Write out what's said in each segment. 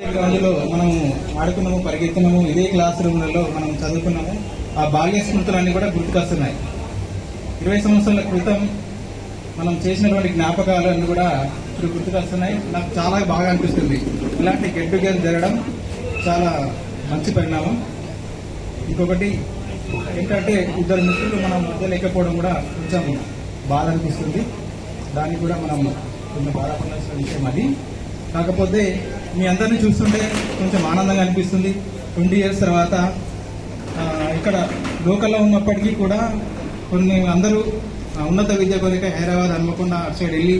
రోజుల్లో మనం ఆడుకున్నాము, పరిగెత్తున్నాము, ఇదే క్లాస్ రూమ్లలో మనం చదువుకున్నాము. ఆ బాల్య స్మృతులన్నీ కూడా గుర్తుకొస్తున్నాయి. 20 సంవత్సరాల క్రితం మనం చేసినటువంటి జ్ఞాపకాలు అన్నీ కూడా ఇప్పుడు గుర్తుకొస్తున్నాయి. నాకు చాలా బాగా అనిపిస్తుంది. ఇలాంటి గెట్ టుగెదర్ జరగడం చాలా మంచి పరిణామం. ఇంకొకటి ఏంటంటే ఇద్దరు మిత్రులు మనం మధ్య లేకపోవడం కూడా కొంచెం బాధ అనిపిస్తుంది. దాన్ని కూడా మనం కొంచెం బాధపడాల్సిన విషయం అది. కాకపోతే మీ అందరినీ చూస్తుంటే కొంచెం ఆనందంగా అనిపిస్తుంది. 20 years తర్వాత ఇక్కడ లోకల్లో ఉన్నప్పటికీ కూడా కొన్ని అందరూ ఉన్నత విద్య కొరకు హైదరాబాద్, హన్మకొండ అటు సైడ్ వెళ్ళి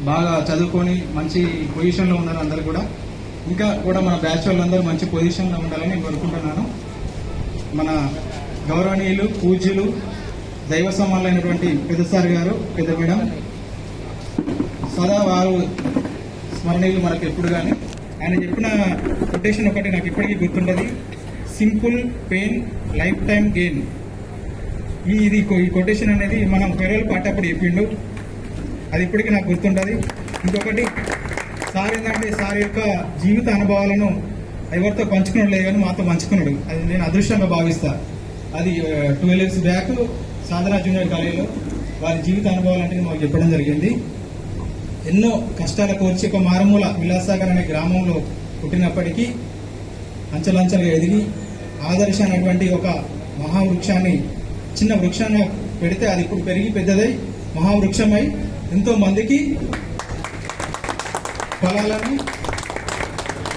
బాగా చదువుకొని మంచి పొజిషన్లో ఉన్నారు అందరూ కూడా. ఇంకా కూడా మన బ్యాచ్ వాళ్ళందరూ మంచి పొజిషన్లో ఉండాలని నేను కోరుకుంటున్నాను. మన గౌరవనీయులు, పూజ్యులు, దైవ సమానులైనటువంటి పెద్ద సార్ గారు, పెద్ద మేడం సదా వారు స్మరణీయులు మనకు ఎప్పుడు. కానీ ఆయన చెప్పిన కొటేషన్ ఒకటి నాకు ఇప్పటికీ గుర్తుండదు. Simple pain life time gain. ఈ కొటేషన్ అనేది మనం ఫెరల్ పాట అప్పుడు చెప్పిండు. అది ఇప్పటికీ నాకు గుర్తుంటుంది. ఇంకొకటి సార్ ఏంటంటే సార్ యొక్క జీవిత అనుభవాలను ఎవరితో పంచుకున్నాడు లేదు కానీ మాతో పంచుకున్నాడు. అది నేను అదృష్టంగా భావిస్తా. అది 12 years బ్యాక్ సాధన జూనియర్ కాలేజీలో వారి జీవిత అనుభవాలు అంటే మాకు చెప్పడం జరిగింది. ఎన్నో కష్టాల కోర్చి ఒక మారుమూల విలాసాగర్ అనే గ్రామంలో పుట్టినప్పటికీ అంచెలంచెలుగా ఎదిగి ఆదర్శ అనేటువంటి ఒక మహావృక్షాన్ని చిన్న వృక్షంగా పెడితే అది ఇప్పుడు పెరిగి పెద్దదై మహావృక్షమై ఎంతో మందికి ఫలాలను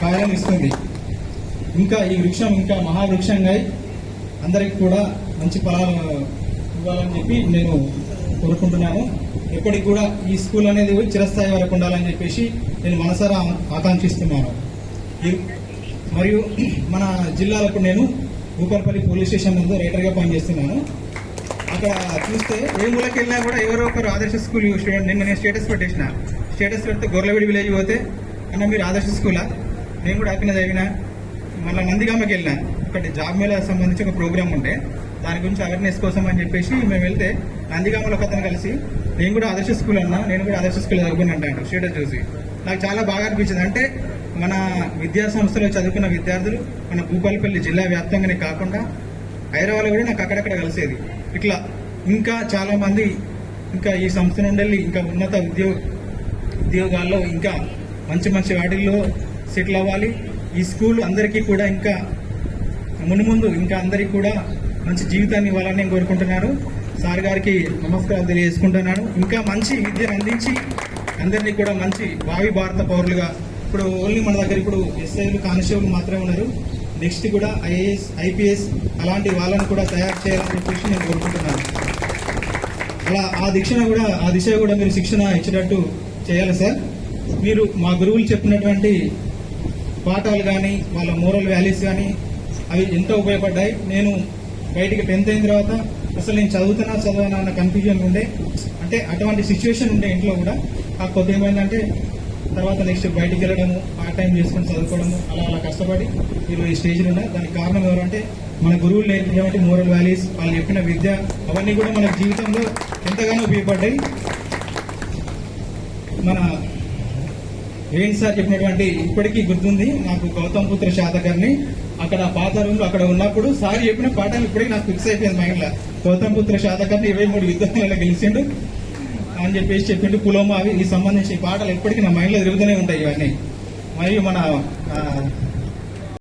కాయలను ఇస్తుంది. ఇంకా ఈ వృక్షం ఇంకా మహావృక్షంగా అందరికి కూడా మంచి ఫలాలు ఇవ్వాలని చెప్పి నేను కోరుకుంటున్నాను. ఎప్పటికి కూడా ఈ స్కూల్ అనేది చిరస్థాయి వరకు ఉండాలని చెప్పేసి నేను మనసారా ఆకాంక్షిస్తున్నాను. మరియు మన జిల్లాలో ఇప్పుడు నేను భూపాలపల్లి పోలీస్ స్టేషన్ నందు రైటర్గా పనిచేస్తున్నాను. అక్కడ చూస్తే ఏ మూలకి వెళ్ళినా కూడా ఎవరో ఒకరు ఆదర్శ స్కూల్ స్టూడెంట్. నేను స్టేటస్ పెడితే గొర్రెలవిడి విలేజ్ పోతే అన్న మీరు ఆదర్శ స్కూలా, నేను కూడా అక్కడ చదివినా. మళ్ళీ నందిగామకి వెళ్ళినా, ఒకటి జాబ్ మేళ సంబంధించి ఒక ప్రోగ్రామ్ ఉంటే దాని గురించి అవేర్నెస్ కోసం అని చెప్పేసి మేము వెళ్తే నందిగామలో ఒక అతను కలిసి నేను కూడా ఆదర్శ స్కూల్ అన్నా, నేను కూడా ఆదర్శ స్కూల్ చదువుకుని అంటాడు. స్టేటస్ చూసి నాకు చాలా బాగా అనిపించింది. అంటే మన విద్యా సంస్థలో చదువుకున్న విద్యార్థులు మన భూపాలపల్లి జిల్లా వ్యాప్తంగానే కాకుండా హైదరాబాద్లో కూడా నాకు అక్కడక్కడ కలిసేది. ఇట్లా ఇంకా చాలా మంది ఇంకా ఈ సంస్థ నుండి ఇంకా ఉన్నత ఉద్యోగాల్లో ఇంకా మంచి మంచి వాటిల్లో సెటిల్ అవ్వాలి. ఈ స్కూల్ అందరికీ కూడా ఇంకా మున్ముందు ఇంకా అందరికీ కూడా మంచి జీవితాన్ని ఇవ్వాలని నేను కోరుకుంటున్నాను. సార్ గారికి నమస్కారం తెలియజేసుకుంటున్నాను. ఇంకా మంచి విద్యను అందించి అందరినీ కూడా మంచి భావి భారత పౌరులుగా, ఇప్పుడు ఓన్లీ మన దగ్గర ఇప్పుడు ఎస్ఐలు, కానిస్టేబుల్ మాత్రమే ఉన్నారు. నెక్స్ట్ కూడా ఐఏఎస్, ఐపీఎస్ అలాంటి వాళ్ళని కూడా తయారు చేయాలని చెప్పేసి నేను కోరుకుంటున్నాను. అలా ఆ దిశ కూడా మీరు శిక్షణ ఇచ్చేటట్టు చేయాలి సార్. మీరు మా గురువులు చెప్పినటువంటి పాఠాలు కానీ వాళ్ళ మోరల్ వాల్యూస్ కానీ అవి ఎంతో ఉపయోగపడ్డాయి. నేను బయటికి 10th అయిన తర్వాత అసలు నేను చదవనా అన్న కన్ఫ్యూజన్ ఉండే, అంటే అటువంటి సిచ్యువేషన్ ఉండే ఇంట్లో కూడా. కాకపోతే ఏమైందంటే తర్వాత నెక్స్ట్ బయటికి వెళ్ళడము, పార్ట్ టైం చేసుకొని చదువుకోవడము, అలా కష్టపడి మీరు ఈ స్టేజ్లో ఉన్నా. దానికి కారణం ఎవరంటే మన గురువులు నేర్పినటువంటి మోరల్ వాల్యూస్, వాళ్ళు చెప్పిన విద్య, అవన్నీ కూడా మన జీవితంలో ఎంతగానో ఉపయోగపడ్డాయి. మన వేణు సార్ చెప్పినటువంటి ఇప్పటికీ గుర్తుంది నాకు గౌతమ్ పుత్ర శాతకర్ని. అక్కడ పాత రూమ్లో అక్కడ ఉన్నప్పుడు సార్ చెప్పిన పాఠాలు ఇప్పటికీ నాకు ఫిక్స్ అయిపోయింది మైండ్లో. గౌతమ్ పుత్ర శాతకర్ని 23 యుద్ధాలలో గెలిచిండు అని చెప్పేసి చెప్పిండు. పులోమా అవి ఈ సంబంధించిన పాటలు ఎప్పటికీ నా మైండ్లో తిరుగుతూనే ఉంటాయి ఇవన్నీ. మరియు మన